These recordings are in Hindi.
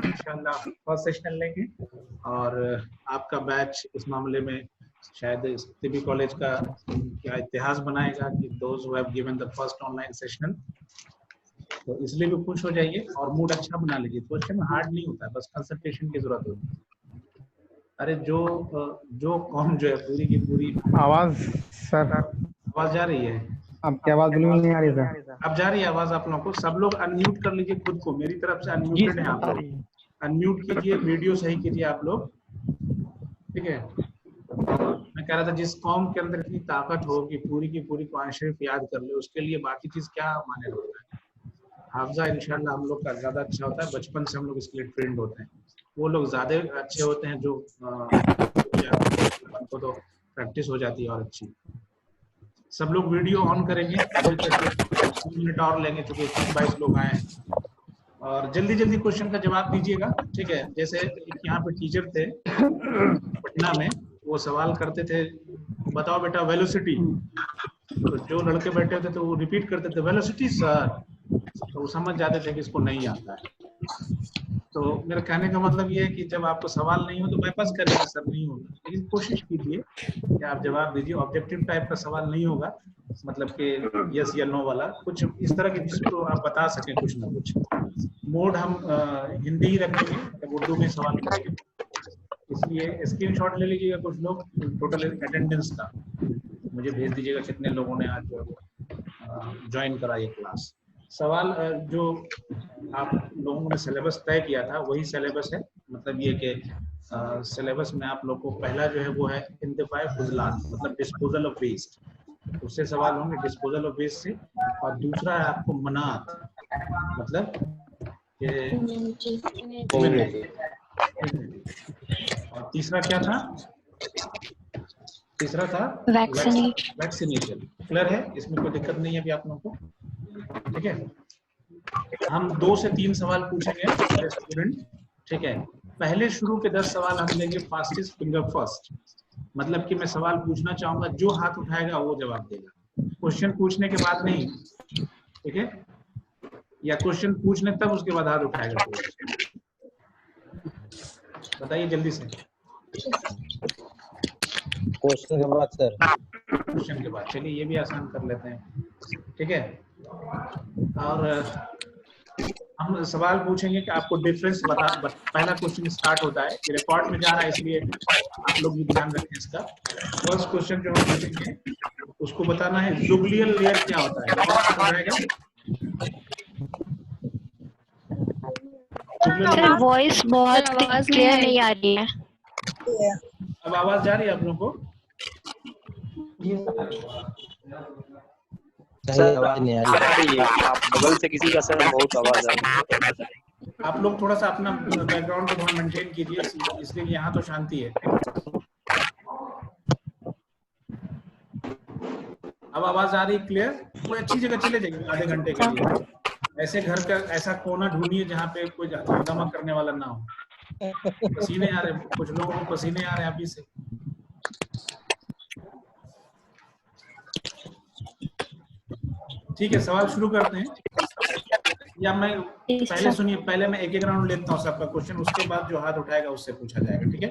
इंशाल्लाह फर्स्ट सेशन लेंगे और आपका बैच इस मामले में शायद तिबी कॉलेज का क्या इतिहास बनाएगा कि those who have given the first online session. तो इसलिए भी खुश हो जाइए और मूड अच्छा बना लीजिए। क्वेश्चन हार्ड नहीं होता है, बस कंसंट्रेशन की जरूरत होती है। अरे जो कौन जो है पूरी की पूरी आवाज सर, आवाज जा रही है? आपकी आवाज बिल्कुल नहीं आ रही सर। अब जा रही है आवाज आप लोगों को? सब लोग अनम्यूट कर लीजिए खुद को, मेरी तरफ से जी अनम्यूटेड है सर, आप आ लोग। रही है। अनम्यूट कीजिए, वीडियो सही कीजिए आप लोग, ठीक है। मैं कह रहा था जिस कौम के अंदर इतनी ताकत हो कि पूरी की पूरी कुरान शरीफ याद कर ले, उसके लिए बाकी चीज क्या माने रखता है। हाफजा इंशाल्लाह हम लोग का ज्यादा अच्छा होता है, बचपन से हम लोग इसके लिए ट्रेंड होते हैं। वो लोग ज्यादा अच्छे होते हैं जो उनको तो प्रैक्टिस हो जाती है और अच्छी। सब लोग वीडियो ऑन करेंगे, 2 मिनट और लेंगे चूंकि 22 लोग आए हैं। और जल्दी जल्दी क्वेश्चन का जवाब दीजिएगा, ठीक है। जैसे एक यहाँ पे टीचर थे पटना में, वो सवाल करते थे, बताओ बेटा वेलोसिटी। तो जो लड़के बैठे होते थे वो रिपीट करते थे वेलोसिटी सर, तो वो समझ जाते थे कि इसको नहीं आता है। तो मेरा कहने का मतलब ये है कि जब आपको सवाल नहीं हो तो बाईपास करेंगे सर, नहीं होगा, लेकिन कोशिश कीजिए कि आप जवाब दीजिए। ऑब्जेक्टिव टाइप का सवाल नहीं होगा, मतलब कि यस या नो वाला, कुछ इस तरह की जिसको आप बता सकें कुछ ना कुछ। मोड हम हिंदी ही रखेंगे, मतलब उर्दू में सवाल करेंगे। इसलिए स्क्रीनशॉट ले लीजिएगा कुछ लोग टोटल अटेंडेंस का, मुझे भेज दीजिएगा कितने लोगों ने आज ज्वाइन करा ये क्लास। सवाल जो आप लोगों ने सिलेबस तय किया था वही सिलेबस है, मतलब ये कि सिलेबस में आप लोग को पहला जो है वो है इंतफाए फुजलात, मतलब डिस्पोजल ऑफ वेस्ट, उससे सवाल होंगे डिस्पोजल ऑफ वेस्ट से। और दूसरा है आपको मनात, मतलब और तीसरा क्या था? तीसरा था वैक्सीनेशन। क्लियर है, इसमें कोई दिक्कत नहीं है अभी आप लोगों को, ठीक है। हम 2 से 3 सवाल पूछेंगे हमारे स्टूडेंट, ठीक है। पहले शुरू के 10 सवाल हम लेंगे फास्टेस्ट फिंगर फर्स्ट, मतलब कि मैं सवाल पूछना चाहूंगा, जो हाथ उठाएगा वो जवाब देगा, क्वेश्चन पूछने के बाद नहीं, ठीक है। या क्वेश्चन पूछने तब उसके बाद हाथ उठाएगा कोई। बताइए जल्दी से। क्वेश्चन के बाद सर, क्वेश्चन के बाद, चलिए ये भी आसान कर लेते हैं, ठीक है। और हम सवाल पूछेंगे कि आपको डिफरेंस पहला क्वेश्चन स्टार्ट होता है, रिकॉर्ड में जा रहा है इसलिए आप लोग भी ध्यान रखें इसका। फर्स्ट क्वेश्चन जो हम पूछेंगे उसको बताना है जुगलियल लेयर क्या होता है। कौन बताएगा? सर वॉइस बहुत क्लियर नहीं आ रही है। अब आवाज जा रही है आप लोगों को? सही आवाज नहीं आ रही है। आप बगल से किसी का सर बहुत आवाज आ रही है। आप लोग थोड़ा सा अपना बैकग्राउंड को थोड़ा मेंटेन कीजिए, इसलिए यहाँ तो शांति है। अब आवाज आ रही है क्लियर? कोई अच्छी जगह चले जाइए आधे घंटे के लिए, ऐसे घर का ऐसा कोना ढूंढिए जहाँ पे कोई हंगामा करने वाला ना हो। पसीने आ रहे, कुछ लोगों को पसीने आ रहे हैं अभी से। ठीक है, सवाल शुरू करते हैं। या मैं पहले सुनिए, पहले मैं एक राउंड लेता हूँ सबका क्वेश्चन, उसके बाद जो हाथ उठाएगा उससे पूछा जाएगा, ठीक है।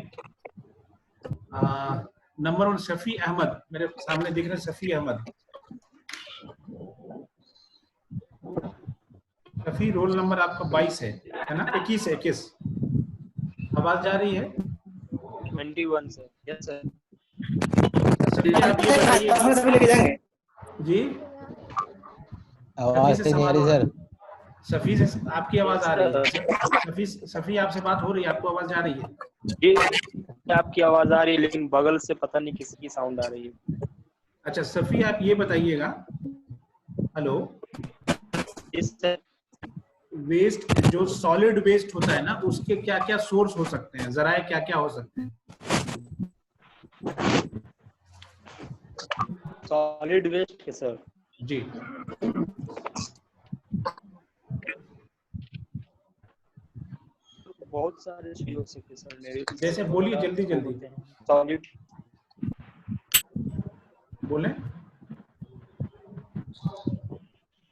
नंबर 1 शफी अहमद, मेरे सामने दिख रहे हैं शफी अहमद। शफी, रोल नंबर आपका 22 है ना? 21। आवाज जा रही है? 21 सर। Yes sir. शफी आप ये बताइए जी, आवाज नहीं आ रही सर। शफी से आपकी आवाज आ रही है? शफी आपसे बात हो रही है, आपको आवाज आ रही है? जी आपकी आवाज आ रही है, लेकिन बगल से पता नहीं किसकी साउंड आ रही है। अच्छा शफी आप ये बताइएगा, हेलो, इस वेस्ट जो सॉलिड वेस्ट होता है ना, उसके क्या क्या सोर्स हो सकते हैं, जराए क्या क्या हो सकते हैं? सॉलिड वेस्ट के सर जी, बहुत सारे चीज हो सकते सर। मेरे जैसे बोलिए जल्दी जल्दी सॉलिड बोले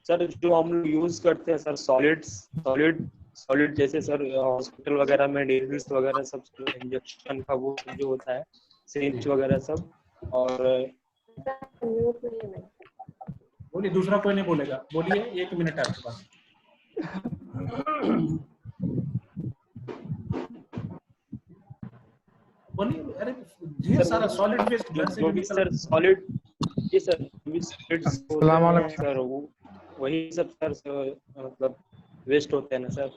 सर, जो हम लोग यूज करते हैं सर, सॉलिड सॉलिड जैसे सर हॉस्पिटल वगैरह में नीडल्स वगैरह सब इंजेक्शन का वो जो होता है, सिरिंज वगैरह सब, और बोलिए, दूसरा कोई नहीं बोलेगा, बोलिए, 1 मिनट है आपके पास। बोलिए, अरे ढेर सारा सॉलिड वेस्ट घर से जो जो भी निकल। सर सॉलिड, जी सर, जो भी सॉलिड्स होते अस्सलाम हैं वालेकुम। सर, वो वही सब सर मतलब वेस्ट होते हैं ना सर।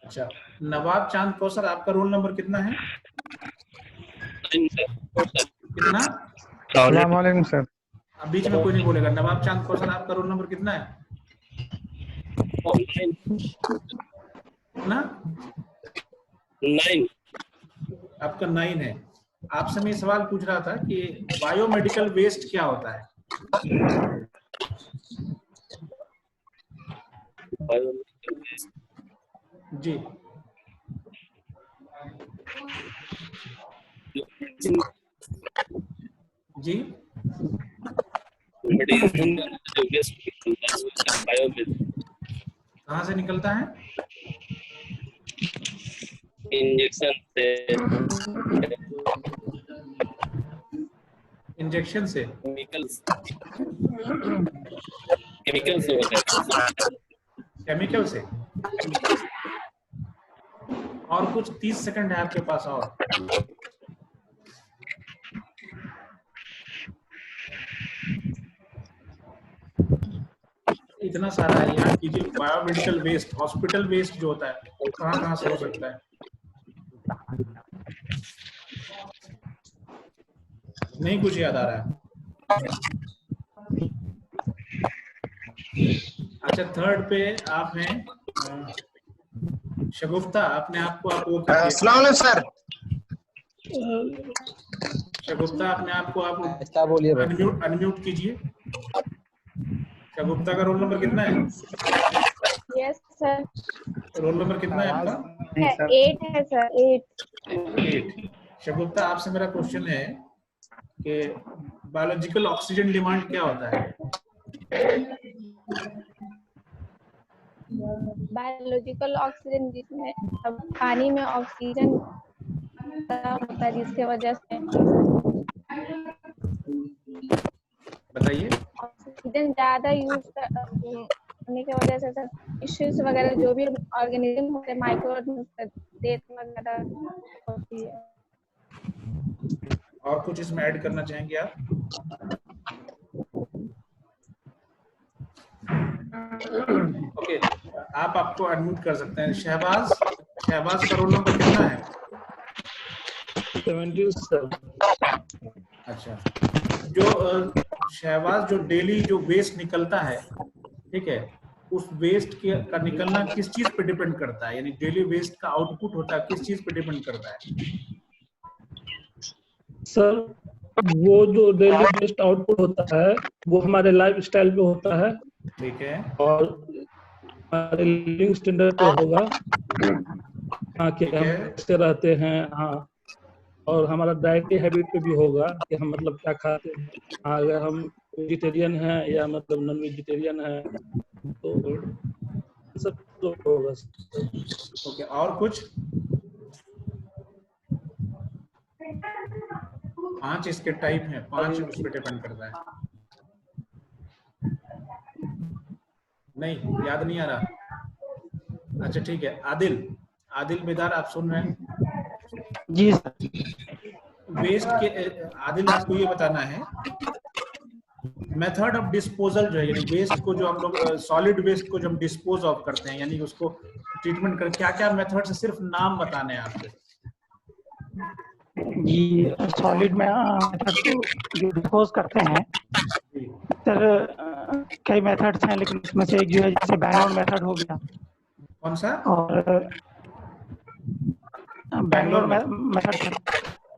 अच्छा, नवाब चांद कौसर, आपका रोल नंबर कितना है? कितना? अस्सलाम वालेकुम सर। अब बीच में कोई नहीं बोलेगा। नवाब चांद कौसर, आपका रोल नंबर कितना है? कितना? 9। आपका 9 है। आपसे मैं सवाल पूछ रहा था कि बायोमेडिकल वेस्ट क्या होता है? जी, जी, कहाँ से निकलता है? इंजेक्शन से, इंजेक्शन से? केमिकल से होता है। केमिकल से? और कुछ 30 सेकंड है आपके पास और। इतना सारा है यहाँ कीजिए। बायोमेडिकल वेस्ट, हॉस्पिटल वेस्ट जो होता है वो कहाँ कहाँ से हो सकता है? नहीं कुछ याद आ रहा है? अच्छा, थर्ड पे आप हैं शगुफ्ता। अपने आप को आप वो कीजिए। अस्सलाम वालेकुम सर। शगुफ्ता, अपने आप को आप क्या बोलिए भाई? अनम्यूट कीजिए। शगुफ्ता का रोल नंबर कितना है? Yes sir. रोल नंबर कितना है आपका? 8 है सर, 8। 8। शगुफ्ता, आपसे मेरा क्वेश्चन है कि बायोलॉजिकल ऑक्सीजन डिमांड क्या होता है? बायोलॉजिकल ऑक्सीजन, जिसमें अब पानी में ऑक्सीजन होता है, जिसके वजह से बताइए। ऑक्सीजन ज्यादा यूज करने की वजह से सर इश्यूज वगैरह जो भी ऑर्गेनिज्म होते हैं, माइक्रो डेथ वगैरह होती है। और कुछ इसमें ऐड करना चाहेंगे आप? ओके, आप आपको अनम्यूट कर सकते हैं। शहबाज, शहबाज का रोल नंबर कितना है? 77। अच्छा, जो शहबाज, जो डेली जो वेस्ट निकलता है, ठीक है, उस वेस्ट के का निकलना किस चीज पे डिपेंड करता है? यानी डेली वेस्ट का आउटपुट होता है किस चीज पे डिपेंड करता है? सर वो जो डेली वेस्ट आउटपुट होता है वो हमारे लाइफ स्टाइल पे होता है, ठीक है, और हमारे लिविंग स्टैंडर्ड पे होगा। हाँ, कि ठीक हम है, कैसे रहते हैं। हाँ, और हमारा डाइटरी हैबिट पे भी होगा कि हम मतलब क्या खाते हैं। हाँ, अगर हम वेजिटेरियन हैं या मतलब नॉन वेजिटेरियन है, तो सब तो होगा। ओके, और कुछ? 5 इसके टाइप हैं, 5 उस पर डिपेंड करता है। नहीं, याद नहीं आ रहा? अच्छा ठीक है। आदिल, आदिल बेदार, आप सुन रहे हैं? जी सर। वेस्ट के आदिल, आपको ये बताना है मेथड ऑफ डिस्पोजल जो है, यानी वेस्ट को जो हम लोग सॉलिड वेस्ट को जो हम डिस्पोज ऑफ करते हैं, यानी उसको ट्रीटमेंट कर, क्या क्या मेथड से, सिर्फ नाम बताने हैं आपको। जी, सॉलिड में जो डिस्पोज करते हैं सर, कई मेथड्स हैं, लेकिन उसमें से एक जो है जैसे बैंगलोर मेथड हो गया। कौन सा? और बैंगलोर मेथड सर।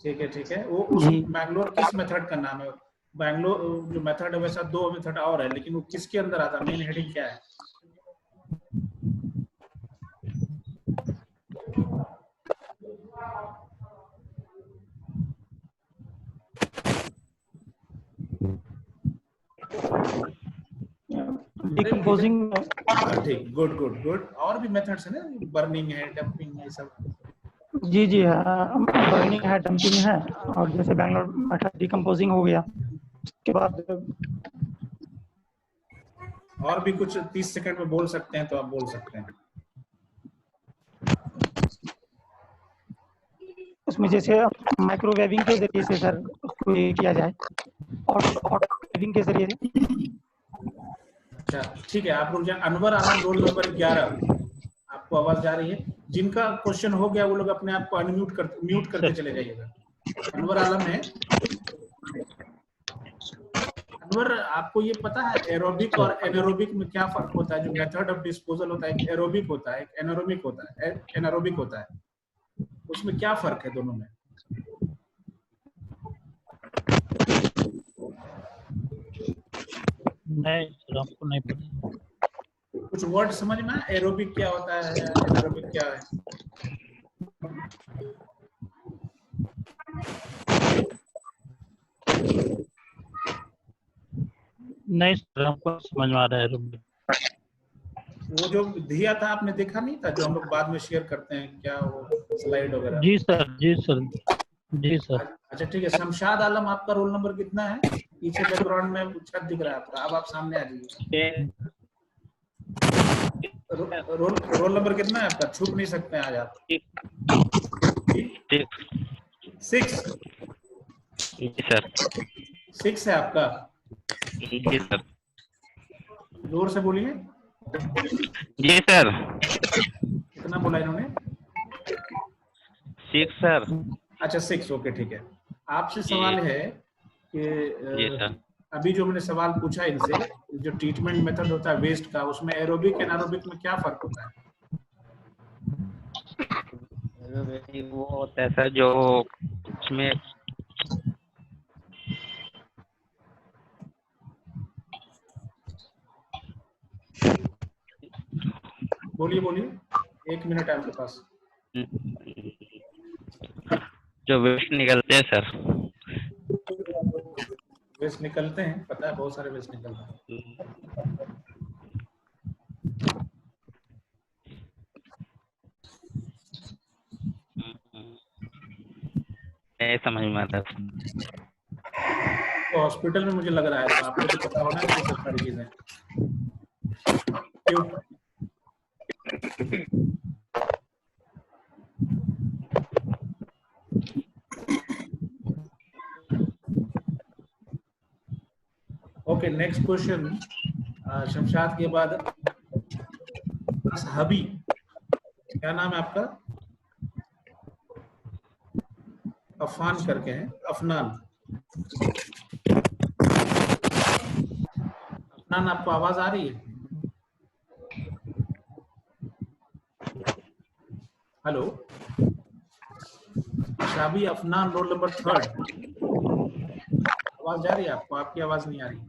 ठीक है, ठीक है। वो उस बैंगलोर किस मेथड का नाम है? बैंगलोर जो मेथड है वैसा 2 मेथड और है, लेकिन वो किसके अंदर आता है? मेन हेडिंग क्या है? डिकम्पोजिंग ठीक, गुड गुड गुड। और भी मेथड्स है ना, बर्निंग है, डंपिंग है, सब। जी जी बर्निंग है, डंपिंग है, और जैसे बैंगलोर मेथड डिकम्पोजिंग हो गया, उसके बाद और भी कुछ 30 सेकंड में बोल सकते हैं तो आप बोल सकते हैं। उसमें जैसे माइक्रोवेविंग के जरिए से सर उसको ये किया जाए, ऑटोवेविंग के जरिए से। अच्छा ठीक है, आप रुक जाए। अनवर आलम रोल नंबर 11, आपको आवाज जा रही है? जिनका क्वेश्चन हो गया वो लोग अपने आप को म्यूट करके चले जाइएगा। अनवर आलम है। अनवर, आपको ये पता है एरोबिक और एनारोबिक में क्या फर्क होता है? जो मेथड ऑफ डिस्पोजल होता है, एक एरोबिक होता है, एक एनारोबिक होता है, एनारोबिक होता है, उसमें क्या फर्क है दोनों में? नहीं सर, आपको नहीं पता। कुछ वर्ड समझ में आया? एरोबिक क्या होता है, एनारोबिक क्या है? नहीं सर, हमको समझ में आ रहा है। वो जो दिया था आपने देखा नहीं था, जो हम लोग बाद में शेयर करते हैं, क्या वो स्लाइड वगैरह? जी सर, जी सर, जी सर। अच्छा ठीक है। शमशाद आलम, आपका रोल नंबर कितना है? पीछे बैकग्राउंड में छत दिख रहा है आपका। अब आप सामने आ जाइए। रोल नंबर कितना है आपका? छुप नहीं सकते हैं आज आप। 6 जी सर। 6 है आपका? जी सर। जोर से बोलिए। जी सर। कितना बोला इन्होंने? 6 सर। अच्छा 6, ओके ठीक है। आपसे सवाल है जी कि सर। अभी जो मैंने सवाल पूछा इनसे, जो ट्रीटमेंट मेथड होता है वेस्ट का, उसमें एरोबिक एनारोबिक में क्या फर्क होता है? वो होता है सर जो उसमें बोलिए बोलिए, 1 मिनट है आपके पास। जो वेस्ट निकलते हैं सर। वेस्ट निकलते हैं, पता है, बहुत सारे वेस्ट निकलते हैं। समझ में आता। तो हॉस्पिटल में मुझे लग रहा है, तो आपको तो पता होना चाहिए सब सारी चीजें। क्यों? Okay, next question. शमशाद के बाद असहाबी, क्या नाम है आपका? अफान करके हैं, अफनान। अफनान, आपको आवाज आ रही है? Hello Shabi Afnan, roll number 3। आवाज जा रही है आपको? आपकी आवाज नहीं आ रही।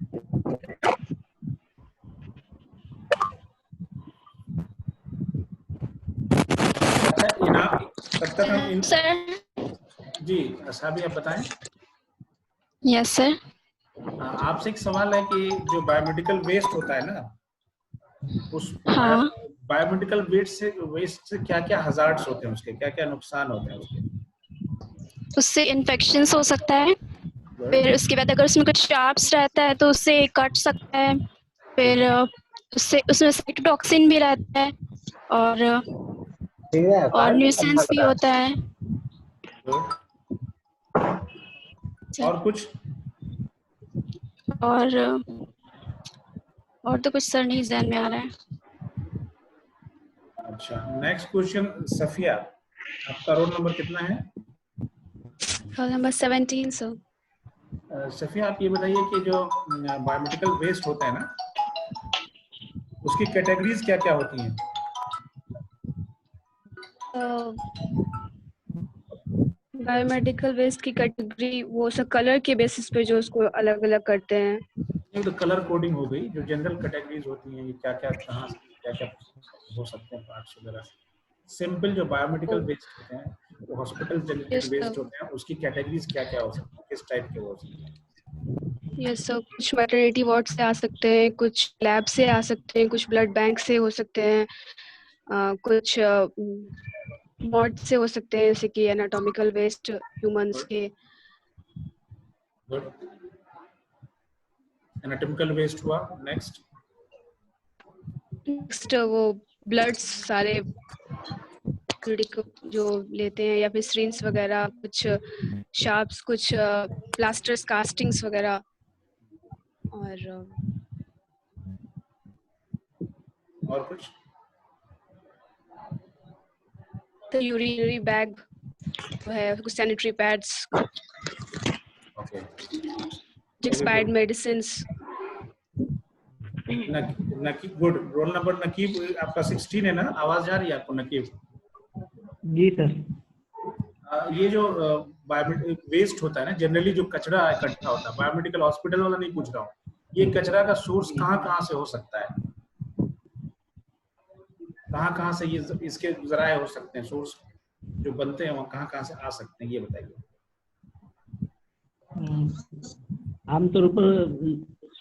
तब तक हम सर। जी शाबी, आप बताएं। Yes sir. आपसे एक सवाल है कि जो बायोमेडिकल वेस्ट होता है ना, उस हाँ। बायोमेडिकल वेस्ट से क्या क्या हजार्ड्स होते हैं, उसके क्या क्या नुकसान होते हैं उसके? उससे इन्फेक्शंस हो सकता है, फिर उसके बाद अगर उसमें कुछ शार्प्स रहता है तो उससे कट सकता है, फिर उसमें साइटोटॉक्सिन भी रहता है, और न्यूसेंस भी होता है। और कुछ? और तो कुछ सर नहीं ध्यान में आ रहा है। अच्छा, नेक्स्ट क्वेश्चन। सफिया, आपका रोल नंबर कितना है? Roll number 17 sir. सफिया, आप ये बताइए कि जो बायोमेडिकल वेस्ट होता है ना, उसकी कैटेगरीज क्या क्या होती हैं? बायोमेडिकल वेस्ट की कैटेगरी वो सब कलर के बेसिस पे जो उसको अलग अलग करते हैं। तो कलर कोडिंग हो गई। जो जनरल कैटेगरीज होती हैं, ये क्या क्या, कहाँ क्या क्या हो सकते हैं पार्ट्स वगैरह। सिंपल जो बायोमेडिकल वेस्ट होते हैं, वो हॉस्पिटल जनरेटेड वेस्ट होते हैं, उसकी कैटेगरीज क्या क्या हो सकती हैं, किस टाइप के हो सकते हैं? यस सर, कुछ मैटरनिटी वार्ड से आ सकते हैं, कुछ लैब से आ सकते हैं, कुछ ब्लड बैंक से हो सकते हैं, कुछ वार्ड से हो सकते हैं, जैसे कि एनाटॉमिकल वेस्ट ह्यूमंस के। गुड, एनाटॉमिकल वेस्ट हुआ। नेक्स्ट वो ब्लड्स सारे जो लेते हैं, या फिर सिरिंज वगैरह, कुछ शार्प्स, कुछ प्लास्टर्स, कास्टिंग्स वगैरह, और कुछ तो यूरिनरी बैग है, कुछ sanitary pads, okay. Expired medicines. Naqeeb, good. Roll number Naqeeb आपका 16 है ना? आवाज जा रही है आपको नकीब? जी सर। ये जो वेस्ट होता है ना, जनरली जो कचरा इकट्ठा होता है, बायोमेडिकल हॉस्पिटल वाला नहीं पूछ रहा हूँ, ये कचरा का सोर्स कहाँ से हो सकता है? कहाँ से ये इसके जराए हो सकते हैं? सोर्स जो बनते हैं वहाँ कहाँ से आ सकते हैं, ये बताइए। आमतौर पर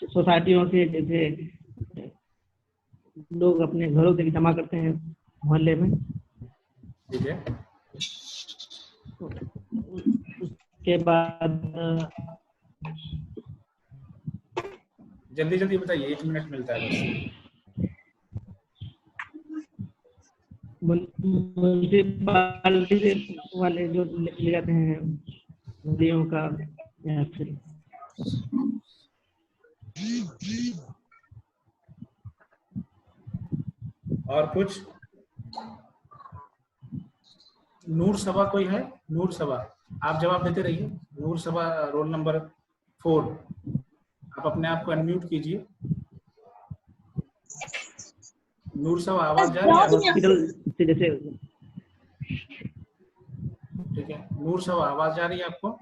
सोसाइटियों से, जैसे लोग अपने घरों से जमा करते हैं मोहल्ले में, ठीक है। उसके बाद जल्दी जल्दी बताइए, 1 मिनट मिलता है बस। म्युनिसिपैलिटी वाले जो ले जाते हैं नदियों का, या फिर और कुछ? नूर सबा कोई है? नूर सबा, आप जवाब देते रहिए। नूर सबा, रोल नंबर 4, आप अपने आप को अनम्यूट कीजिए। नूर सबा, आवाज जा रही है? हॉस्पिटल से जैसे, ठीक है, नूर सबा आवाज जा रही है आपको?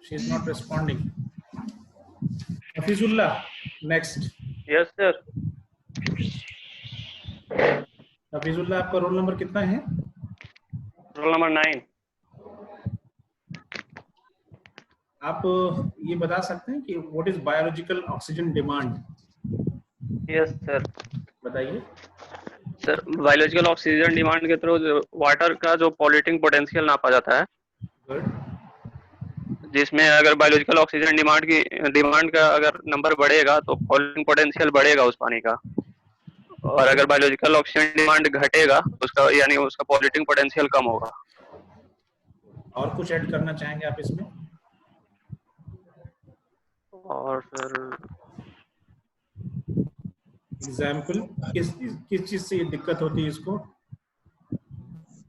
She is not responding. Hafizullah, next. Yes sir. Hafizullah, आपका रोल नंबर कितना है? Roll number 9। आप ये बता सकते हैं कि what is biological oxygen demand? Yes sir. बताइए। सर, बायोलॉजिकल ऑक्सीजन डिमांड के थ्रू वाटर का जो पॉल्यूटिंग पोटेंशियल नापा जाता है, जिसमें अगर बायोलॉजिकल ऑक्सीजन डिमांड का अगर नंबर बढ़ेगा तो पॉल्यूटिंग पोटेंशियल बढ़ेगा उस पानी का, और अगर बायोलॉजिकल ऑक्सीजन डिमांड घटेगा उसका, यानी उसका पॉल्यूटिंग पोटेंशियल कम होगा। और कुछ ऐड करना चाहेंगे आप इसमें? और सर एग्जाम्पल, किस चीज से ये दिक्कत होती है इसको?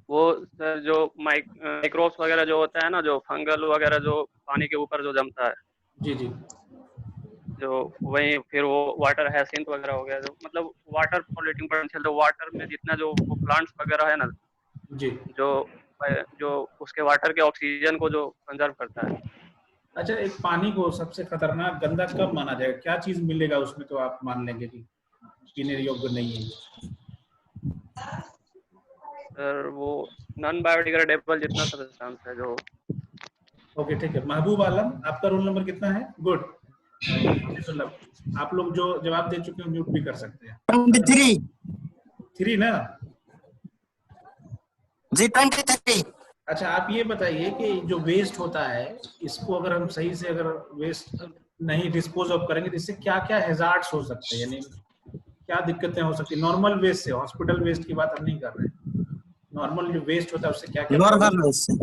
वो सर जो माइक्रोब्स वगैरह जो होता है ना, जो फंगल वगैरह जो पानी के ऊपर जो जमता है, जी जी, जो वही फिर वो वाटर हैसिंथ वगैरह हो गया, जो मतलब वाटर पॉल्यूटिंग पोटेंशियल, जो वाटर में जितना जो प्लांट्स वगैरह है ना जी, जो उसके वाटर के ऑक्सीजन को जो कंजर्व करता है। अच्छा, एक पानी को सबसे खतरनाक गंदा कब माना जाएगा? क्या चीज मिलेगा उसमें तो आप मान लेंगे कि पीने योग्य नहीं है? सर वो नॉन बायोडिग्रेडेबल जितना सब्सटेंस है जो। ओके, ठीक है। महबूब आलम, आपका रोल नंबर कितना है? गुड। आप लोग जो जवाब दे चुके हैं म्यूट भी कर सकते हैं। 23 ना? जी 23। अच्छा, आप ये बताइए कि जो वेस्ट होता है, इसको अगर हम सही से अगर वेस्ट नहीं डिस्पोज ऑफ करेंगे तो इससे क्या क्या हैजार्ड्स हो सकते हैं, यानी क्या दिक्कतें हो सकती है? नॉर्मल वेस्ट से, हॉस्पिटल वेस्ट की बात हम नहीं कर रहे हैं, नॉर्मल जो वेस्ट होता है उससे क्या क्या? नॉर्मल वेस्ट से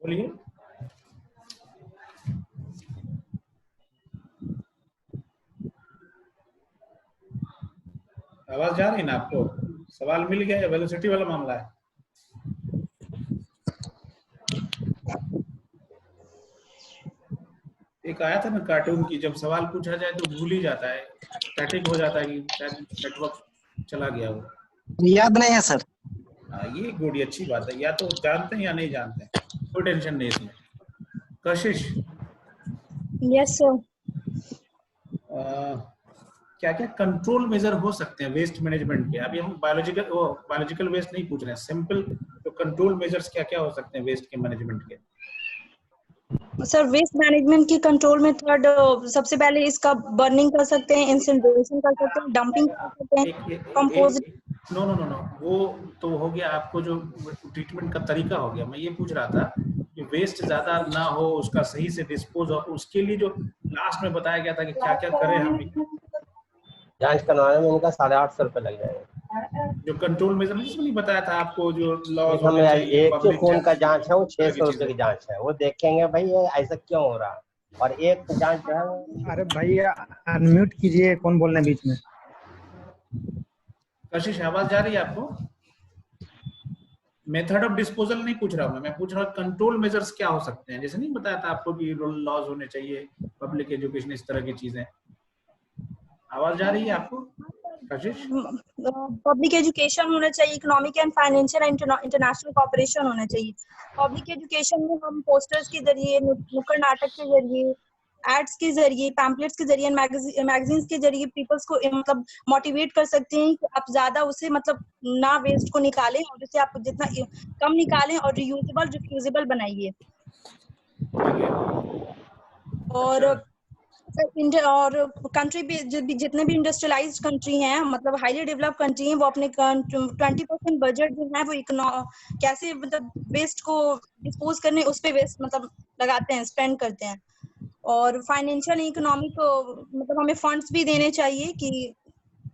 बोलिए। आवाज जा रही है ना आपको? सवाल मिल गया, वेलोसिटी वाला मामला है। एक आया था ना कार्टून की, जब सवाल पूछा जाए तो भूल ही जाता है, स्टैटिक हो जाता है कि शायद नेटवर्क चला गया हो। याद नहीं है सर। ये गुड, अच्छी बात है, या तो जानते हैं या नहीं जानते हैं, कोई टेंशन नहीं इसमें। कशिश, यस सर। क्या क्या कंट्रोल मेजर हो सकते हैं वेस्ट मैनेजमेंट के। अभी हम बायोलॉजिकल वेस्ट नहीं पूछ रहे हैं, सिंपल तो कंट्रोल मेजर्स क्या क्या हो सकते हैं वेस्ट के मैनेजमेंट के। सर वेस्ट मैनेजमेंट की कंट्रोल मेथड सबसे पहले इसका बर्निंग कर सकते हैं, इंसिनरेशन कर सकते हैं, डंपिंग कर सकते हैं, compost. No no no no, वो तो हो गया आपको जो ट्रीटमेंट का तरीका हो गया। मैं ये पूछ रहा था कि वेस्ट ज्यादा ना हो, उसका सही से डिस्पोज हो, उसके लिए जो लास्ट में बताया गया था कि क्या क्या करें हम। जांच करवाने में उनका 850 रुपये लग जाएगा। जो कंट्रोल मेजर नहीं बताया था आपको, जो लॉज हमें होने चाहिए, एक जो पब्लिक खून का जांच है वो 600 रुपये की जांच है, वो देखेंगे भाई ये ऐसा क्यों हो रहा है, और एक जांच जो है अरे भैया अनम्यूट कीजिए, कौन बोल रहे हैं बीच में। कशिश आवाज जा रही है आपको? मेथड ऑफ डिस्पोजल नहीं पूछ रहा हूँ मैं पूछ रहा हूँ कंट्रोल मेजर्स क्या हो सकते हैं। जैसे नहीं बताया था आपको कि लॉज होने चाहिए, पब्लिक एजुकेशन, इस तरह की चीजें। आवाज जा रही है आपको कशिश? पब्लिक एजुकेशन होना चाहिए, economic and financial international cooperation होना चाहिए। पब्लिक एजुकेशन में हम पोस्टर्स के जरिए, नुक्कड़ नाटक के जरिए, एड्स के जरिए, पैम्पलेट्स के जरिए, मैगजीन्स के जरिए पीपल्स को मतलब मोटिवेट कर सकते हैं कि आप ज्यादा उसे मतलब ना वेस्ट को निकालें, और उसे आप जितना कम निकालें और रियूजेबल रिफ्यूजेबल बनाइए। और और कंट्री भी जितने भी इंडस्ट्रियलाइज्ड कंट्री हैं, मतलब हाईली डेवलप कंट्री हैं, वो अपने 20% बजट जो है वो कैसे मतलब वेस्ट को डिस्पोज करने उस पे वेस्ट मतलब लगाते हैं, स्पेंड करते हैं। और फाइनेंशियल इकोनॉमिक मतलब हमें फंड्स भी देने चाहिए कि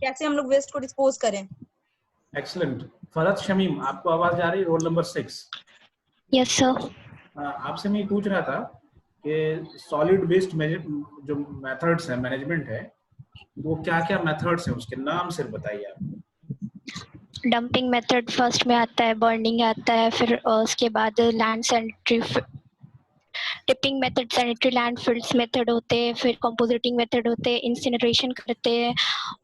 कैसे हम लोग वेस्ट को डिस्पोज करें। एक्सीलेंट। फरहत शमीम, आपको आवाज आ रही है? Roll number 6। Yes sir. आपसे मैं पूछ रहा था कि सॉलिड वेस्ट जो मेथड्स है, मैनेजमेंट है, वो क्या क्या मेथड्स हैं, उसके नाम सिर्फ बताइए आप। डंपिंग मेथड फर्स्ट में आता है, बर्निंग आता है, फिर उसके बाद land sanitary, tipping method sanitary landfills method होते हैं, फिर कंपोजिटिंग मेथड होते हैं, इंसिनरेशन करते हैं,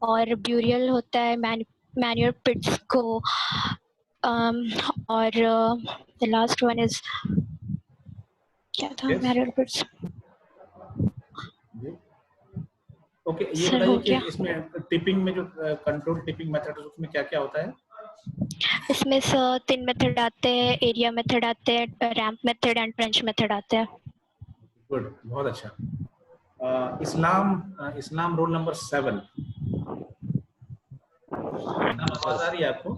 और ब्यूरियल होता है मैन्योर पिट्स को, और द लास्ट वन इज क्या था, मैन्योर पिट्स। ओके, ये बताइए कि इसमें टिपिंग में जो कंट्रोल टिपिंग मेथड है उसमें क्या क्या होता है? इसमें 3 मेथड आते हैं, एरिया मेथड आते हैं, ramp method and trench method आते हैं। गुड, बहुत अच्छा। इस्लाम रोल नंबर 7। आवाज आ रही है आपको?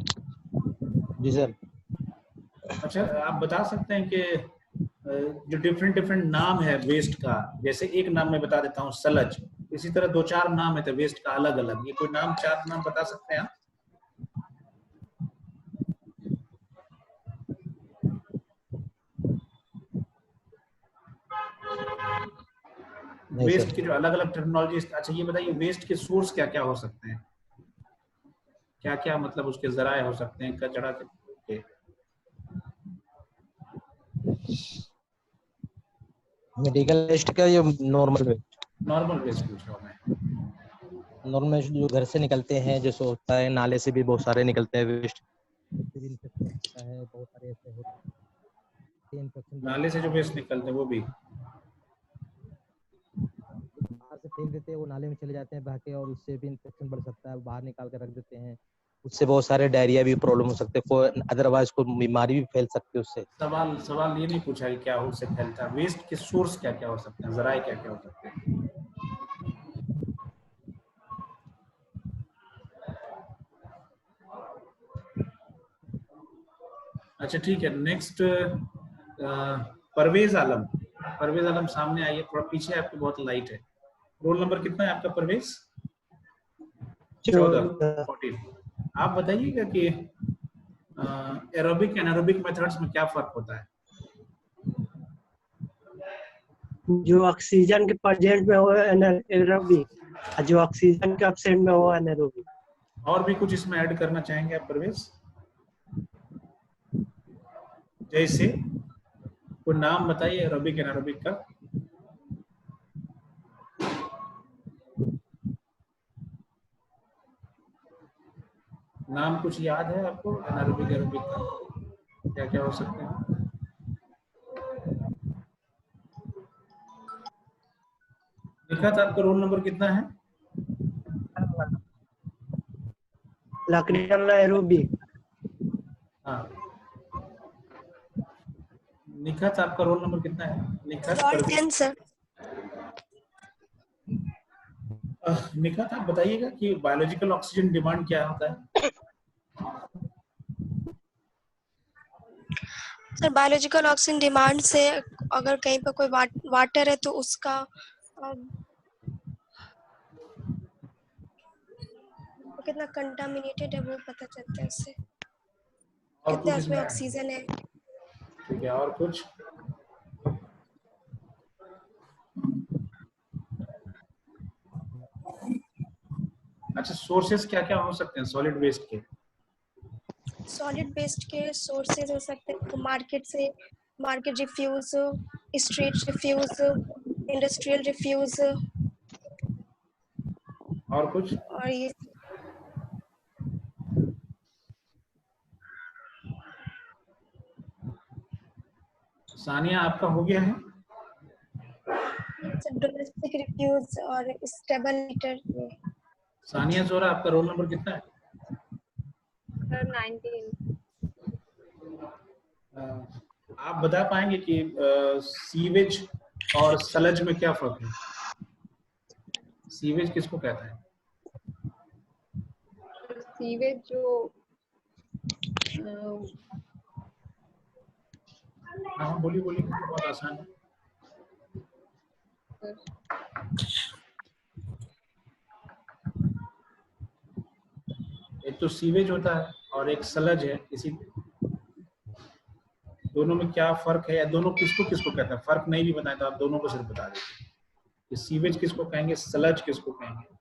जी सर। अच्छा, आप बता सकते हैं कि जो डिफरेंट नाम है वेस्ट का, जैसे एक नाम मैं बता देता हूँ सलज, इसी तरह 2-4 नाम है वेस्ट का अलग अलग, ये कोई नाम 4 नाम बता सकते हैं आप? वेस्ट की जो अलग अलग टेक्नोलॉजी। अच्छा ये बताइए वेस्ट के सोर्स क्या क्या हो सकते हैं, क्या क्या मतलब उसके जराए हो सकते हैं कचरा के? मेडिकल वेस्ट का या नॉर्मल वेस्ट? नॉर्मल वेस्ट पूछ रहा हूँ मैं। नॉर्मल जो घर से निकलते हैं, जैसे होता है नाले से भी बहुत सारे निकलते हैं वेस्ट, है बहुत सारे ऐसे होते हैं। नाले से जो वेस्ट निकलते हैं वो भी बाहर से फेंक देते हैं, वो नाले में चले जाते हैं बह के, और उससे भी इन्फेक्शन बढ़ सकता है। बाहर निकाल के रख देते हैं, उससे बहुत सारे डायरिया भी प्रॉब्लम हो सकते हैं, कोई अदरवाइज कोई बीमारी भी फैल सकती है उससे। सवाल ये नहीं पूछा कि क्या उससे फैलता है, वेस्ट के सोर्स क्या क्या हो सकते हैं, जराए क्या क्या हो सकते हैं? अच्छा ठीक है, नेक्स्ट परवेज आलम सामने आइए, थोड़ा पीछे आपको बहुत लाइट है। रोल नंबर कितना है आपका परवेज? 14। आप बताइएगा कि एरोबिक एनारोबिक मेथड्स में क्या फर्क होता है? जो ऑक्सीजन के प्रेजेंट में हो एनारोबिक, जो ऑक्सीजन के एब्सेंट में हो एनारोबिक। और भी कुछ इसमें ऐड करना चाहेंगे आप परवेज? जैसे कोई नाम बताइए एरोबिक एनारोबिक का। नाम कुछ याद है आपको एनारोबिक एरोबिक का, क्या क्या हो सकते हैं? लिखा था आपका रोल नंबर कितना है? लकड़ियां एरोबी। हाँ, निखत आपका रोल नंबर कितना है? निखत सर। निखत आप बताइएगा कि बायोलॉजिकल ऑक्सीजन डिमांड क्या होता है? सर बायोलॉजिकल ऑक्सीजन डिमांड से अगर कहीं पर कोई वाटर है तो उसका कितना कंटामिनेटेड है वो पता चलता है उससे, और कितना कुछ उसमें इसमें? ऑक्सीजन है। ठीक है, और कुछ? अच्छा, सोर्सेस क्या क्या हो सकते हैं सॉलिड वेस्ट के? सॉलिड वेस्ट के सोर्सेज हो सकते हैं मार्केट से, market refuse, street refuse, industrial refuse, और कुछ? और ये सानिया आपका हो गया है? डोमेस्टिक रिफ्यूज और स्टेबल मीटर। सानिया जोरा आपका रोल नंबर कितना है? सर 19। आप बता पाएंगे कि सीवेज और सलज में क्या फर्क है? सीवेज किसको कहता है? सीवेज जो हाँ बोलिए बोलिए, बहुत आसान है। एक तो सीवेज होता है और एक सलज है, इसी दोनों में क्या फर्क है, या दोनों किसको किसको कहता है? फर्क नहीं भी बताए तो आप दोनों को सिर्फ बता दीजिए कि सीवेज किसको कहेंगे, सलज किसको कहेंगे।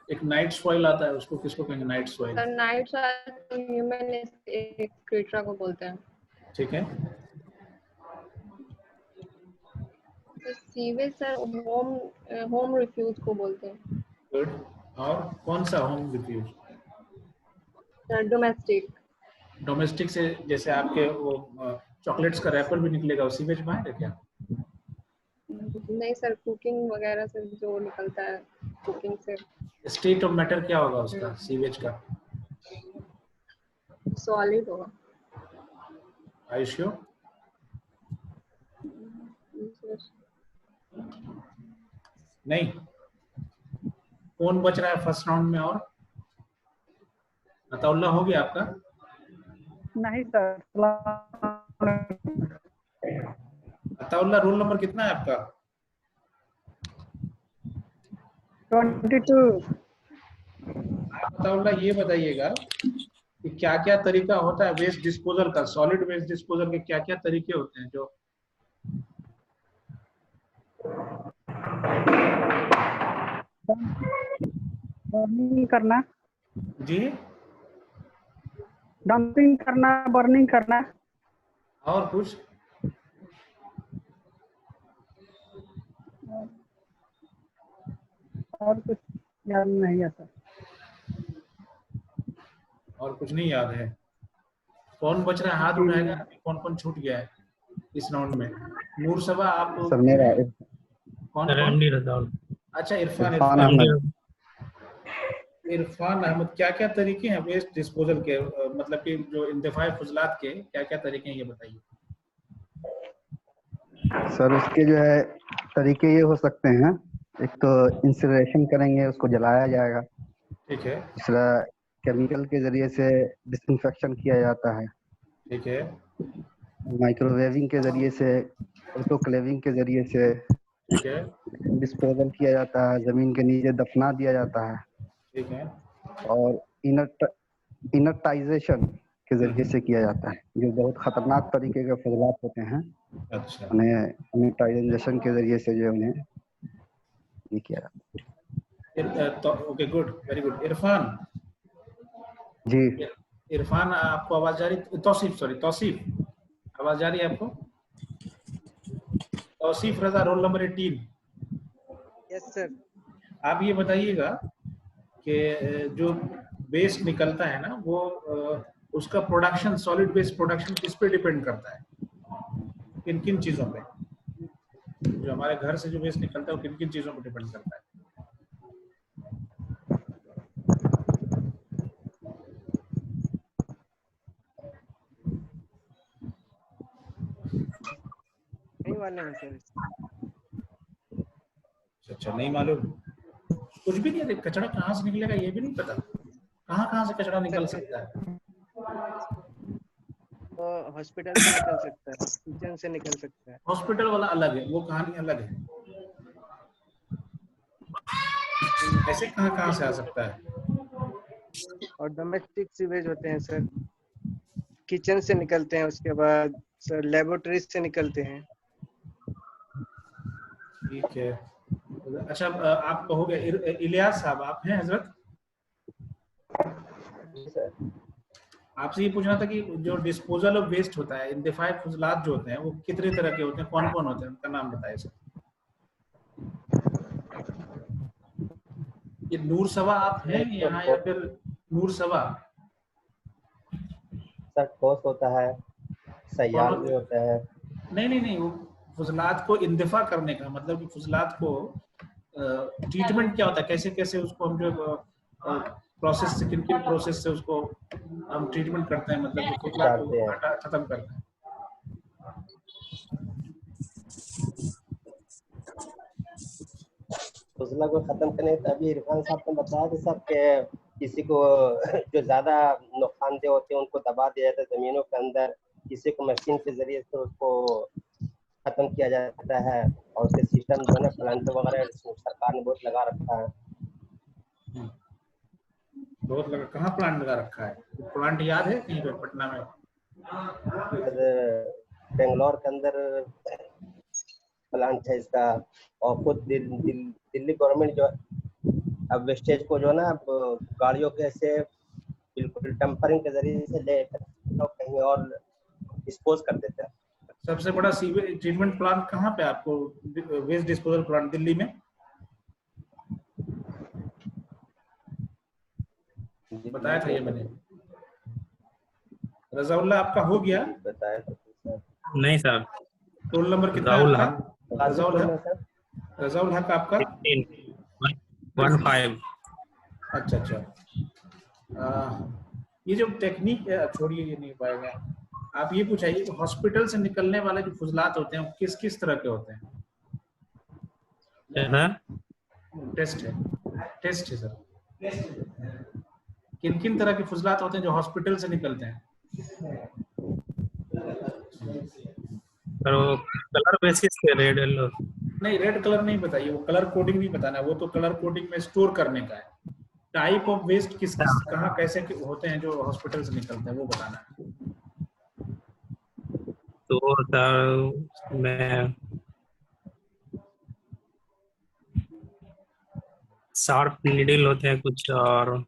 एक नाइट सॉइल आता है, उसको किसको कहेंगे? Night soil. Sir night soil human excreta को बोलते हैं। ठीक है। सीवेज सर होम रिफ्यूज को बोलते हैं। गुड। और कौन सा होम रिफ्यूज? डोमेस्टिक। डोमेस्टिक से जैसे आपके वो चॉकलेट्स का रैपर भी निकलेगा, वो सीवेज में आएगा क्या? नहीं सर, कुकिंग वगैरह से जो निकलता है, कुकिंग से। स्टेट ऑफ मैटर क्या होगा उसका, सीवेज का? सॉलिड होगा। Are you sure? नहीं। कौन बच रहा है फर्स्ट राउंड में? और अताउल्ला हो गया आपका? नहीं सर। अताउल्ला रोल नंबर कितना है आपका? 22। आप अताउल्ला ये बताइएगा कि क्या क्या तरीका होता है वेस्ट डिस्पोजल का, सॉलिड वेस्ट डिस्पोजल के क्या क्या तरीके होते हैं? जो बर्निंग करना जी, डंपिंग करना, बर्निंग करना। और कुछ? और कुछ याद नहीं है सर। और कुछ नहीं याद है? कौन बच रहा है? हाथ उठाएगा। कौन कौन छूट गया है इस राउंड में? नूर सबा आप? सर मेरा कौन? अच्छा, इरफान इरफान अहमद। क्या क्या तरीके हैं वेस्ट डिस्पोजल के, मतलब कि जो इंतफाई फजलात के क्या क्या तरीके हैं, ये बताइए। सर उसके जो है तरीके ये हो सकते हैं, एक तो इंसिनरेशन करेंगे, उसको जलाया जाएगा। ठीक है। दूसरा केमिकल के जरिए से डिसइंफेक्शन किया जाता है। ठीक है। माइक्रोवेविंग के जरिए से, ऑटोक्लेविंग के जरिए से ठीक है। डिस्पोजल किया जाता है, जमीन के नीचे दफना दिया जाता है। ठीक है। और इनर्टाइजेशन के जरिए से किया जाता है, जो बहुत खतरनाक तरीके के फजलात होते हैं। अच्छा। उन्हें इनर्टाइजेशन के जरिए से जो उन्हें ये किया जाता है। Okay, good, very good. Irfan ji. Irfan आपको आवाज जा रही? तौसीफ आवाज जा रही है आपको? तौसीफ रजा रोल नंबर 18। Yes sir. आप ये बताइएगा कि जो वेस्ट निकलता है ना, वो उसका प्रोडक्शन, सॉलिड वेस्ट प्रोडक्शन किस पे डिपेंड करता है? किन किन चीजों पे? जो हमारे घर से जो वेस्ट निकलता है वो किन किन चीजों पे डिपेंड करता है? वाले हैं सर। अच्छा, नहीं मालूम, कुछ भी नहीं है। कचरा कहाँ से निकलेगा ये भी नहीं पता, कहाँ से कचरा निकल सकता है। तो हॉस्पिटल से निकल सकता है, किचन से निकल सकता है। हॉस्पिटल वाला अलग है, वो कहानी अलग है। ऐसे कहाँ से आ सकता है। और डोमेस्टिक सीवेज होते हैं सर, किचन से निकलते हैं, उसके बाद सर लेबोरेटरी से निकलते हैं। ठीक है। अच्छा, आप कहोगे इलियास साहब, आप हैं हजरत? आपसे ये पूछना था कि जो डिस्पोजल ऑफ वेस्ट होता है, इंतफाई फजलात जो होते हैं वो कितने तरह के होते हैं, कौन कौन होते हैं, उनका नाम बताइए सर। ये नूर सवा आप हैं यहाँ या फिर नूर सवा? सर ठोस होता है, सयार भी होता है। नहीं, वो फजलात को इंदफा करने का मतलब कि फजलात को ट्रीटमेंट क्या होता है, कैसे कैसे उसको हम जो प्रोसेस से, किन प्रोसेस से उसको हम ट्रीटमेंट करते हैं, मतलब कि फजलात को खत्म करते हैं। फजला को खत्म करने का अभी इरफान साहब ने बताया कि सब के किसी को जो ज्यादा नुकसानदेह होते हैं उनको दबा दिया जाता है जमीनों के अंदर, किसी को मशीन के जरिए से उसको खत्म किया जाता है। और उसके सिस्टम जो है ना प्लांट वगैरह सरकार ने बहुत लगा रखा है। बहुत लगा, कहाँ प्लांट लगा रखा है? प्लांट याद है कहीं पे पटना में? बेंगलोर के अंदर प्लांट है इसका। और खुद दिल्ली गवर्नमेंट जो अब वेस्टेज को जो है ना गाड़ियों के से बिल्कुल डंपरिंग के जरिए से लेकर कहीं और डिस्पोज कर देते हैं। सबसे बड़ा सीवेज ट्रीटमेंट प्लांट कहाँ पे आपको, वेस्ट डिस्पोजल प्लांट दिल्ली में? बताया था ये मैंने। रजाउल्ला आपका हो गया? बताया था नहीं सर। टोल नंबर कितना है आपका? रजाउल हक आपका 15। अच्छा। ये जो टेक्निक छोड़िए, ये नहीं पाएगा। आप ये पूछाइए कि हॉस्पिटल से निकलने वाले जो फुजलात होते हैं वो किस किस तरह के होते हैं? टेस्ट है सर। किन किन तरह के फुजलात होते हैं जो हॉस्पिटल से निकलते हैं? सर वो कलर बेसिस पे रेड येलो। नहीं, रेड कलर नहीं बताइए, वो कलर कोडिंग नहीं बताना, वो तो कलर कोडिंग में स्टोर करने का है। टाइप ऑफ वेस्ट किस कहाँ कैसे होते हैं जो हॉस्पिटल से निकलते हैं वो बताना है। तो सर मैं शार्प नीडल होते हैं कुछ, और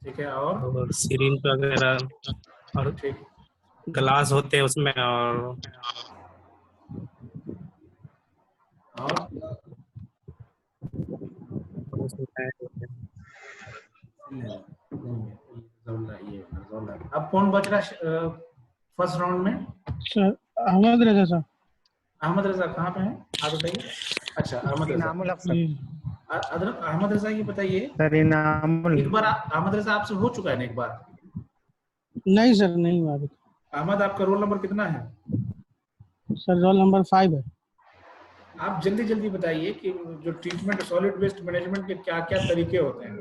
ठीक है, और सिरिंज वगैरह, और ग्लास होते हैं उसमें, और अब कौन बच रहा है फर्स्ट राउंड में? सर अहमद रजा सर। अहमद रजा कहाँ पे है आप बताइए। अच्छा, अहमद रजा। अहमद रजा ये बताइए सर इनामुल। एक बार अहमद रजा आपसे हो चुका है ना एक बार? नहीं सर, नहीं हुआ अभी। अहमद आपका रोल नंबर कितना है? सर रोल नंबर 5 है। आप जल्दी जल्दी बताइए कि जो ट्रीटमेंट सॉलिड वेस्ट मैनेजमेंट के क्या क्या तरीके होते हैं,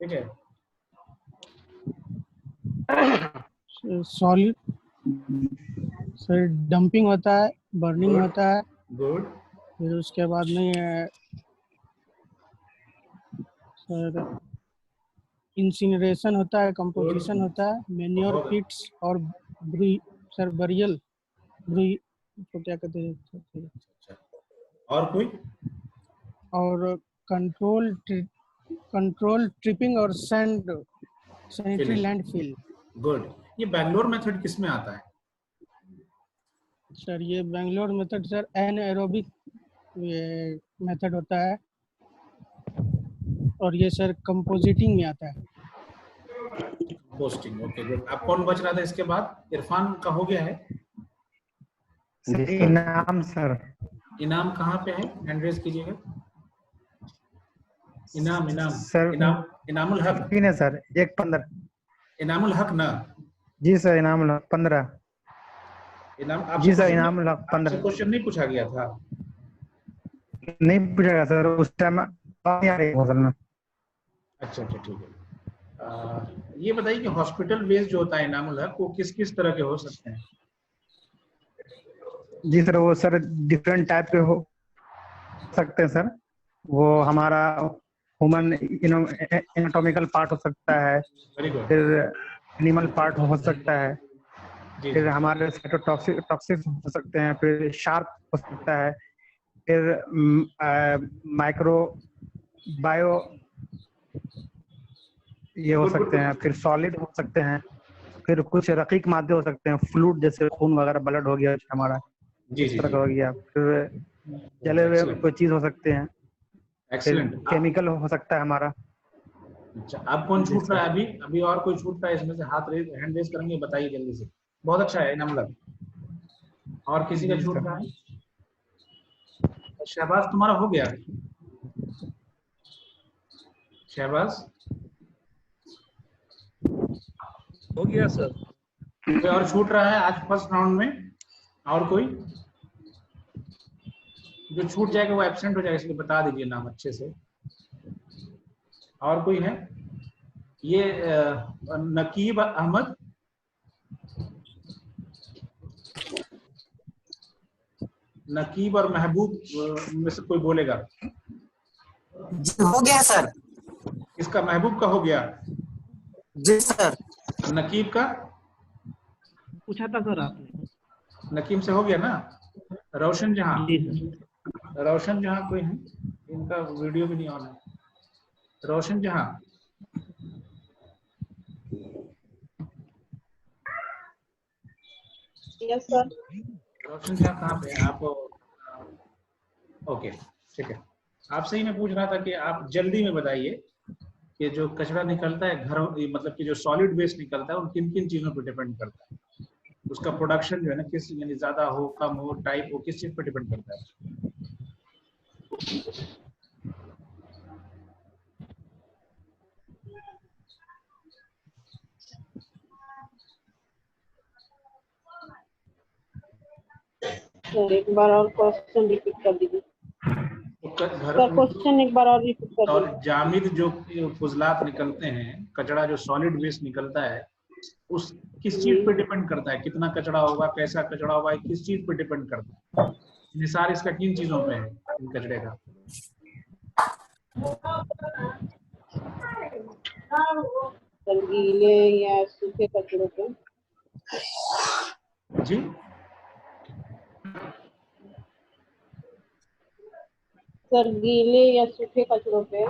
ठीक है? सॉलिड सर डंपिंग होता है, बर्निंग होता है। गुड। फिर उसके बाद में सर इंसिनरेशन होता है, कंपोजिशन होता है, मैन्योर पिट्स और सर बरियल तो क्या कहते हैं। और कोई? और कंट्रोल ट्रिपिंग और सैनिटरी लैंडफिल। गुड। ये बैंगलोर मेथड किस में आता है? सर ये बैंगलोर मेथड सर एनाएरोबिक मेथड होता है, और ये सर कंपोजिटिंग में आता है। Posting, okay good. आप कौन बच रहा था इसके बाद? इरफान का हो गया है? इनाम सर। इनाम कहाँ पे है? हैंड रेज कीजिएगा। इनाम सर इनामुल हक है सर 115। इनामुल हक ना? जी सर, इनाम 15। इनाम जी सर, इनाम 15 क्वेश्चन नहीं पूछा गया था? नहीं पूछा गया सर, उस टाइम नहीं आ रही फसल में। अच्छा अच्छा, ठीक है। ये बताइए कि हॉस्पिटल बेस्ड जो होता है इनामुल हक, वो किस किस तरह के हो सकते हैं? जी सर, वो सर डिफरेंट टाइप के हो सकते हैं सर। वो हमारा ह्यूमन एनाटॉमिकल पार्ट हो सकता है, वेरी गुड। फिर एनिमल पार्ट हो सकता है, जी फिर जी। हमारे टॉक्सिक हो सकते हैं, फिर शार्प हो सकता है, फिर माइक्रो बायो ये हो सकते हैं, फिर सॉलिड हो सकते हैं, फिर कुछ रकीक मादे हो सकते हैं, फ्लूइड जैसे खून वगैरह, ब्लड हो गया हमारा, जी इस जी तरह जी। का हो गया, फिर जले हुए Excellent. कोई चीज हो सकते हैं, फिर एक्सीलेंट। केमिकल हो सकता है हमारा। अच्छा, अब कौन छूट रहा है? अभी अभी और कोई छूट रहा है इसमें से? हैंड रेज करेंगे, बताइए जल्दी से। बहुत अच्छा है इनामुल हक। और किसी का जी छूट सर। रहा है? शहबाज, तुम्हारा हो गया? शहबाज हो गया सर। कोई और छूट रहा है आज फर्स्ट राउंड में? और कोई जो छूट जाएगा वो एब्सेंट हो जाएगा, इसलिए बता दीजिए नाम अच्छे से। और कोई है? ये नकीब अहमद, नकीब और महबूब में से कोई बोलेगा? हो गया सर। इसका महबूब का हो गया? जी सर। नकीब का पूछा था सर आपने। नकीब से हो गया ना? रोशन जहां, जी सर। रोशन जहां कोई है? इनका वीडियो भी नहीं ऑन है। रोशन जहां, यस सर। रोशन जहां कहाँ पे हैं आप? ओके ठीक है। आपसे ही मैं पूछ रहा था कि आप जल्दी में बताइए कि जो कचरा निकलता है घरों, मतलब कि जो सॉलिड वेस्ट निकलता है, वो किन किन चीजों पर डिपेंड करता है? उसका प्रोडक्शन जो है ना, किस, यानी ज्यादा हो, कम हो, टाइप हो, किस चीज पर डिपेंड करता है? सर एक बार और क्वेश्चन रिपीट कर दीजिए। सर क्वेश्चन एक बार और रिपीट कर और दीजिए। जामिद जो फुजलात निकलते हैं, कचरा जो सॉलिड वेस्ट निकलता है, उस किस चीज पे डिपेंड करता है? कितना कचरा होगा, कैसा कचरा होगा, किस चीज पे डिपेंड करता है? निसार इसका किन चीजों पे है, इन कचरे का? सर गीले या सूखे कचड़ों पे। जी सर गीले या सूखे कचड़ों पे।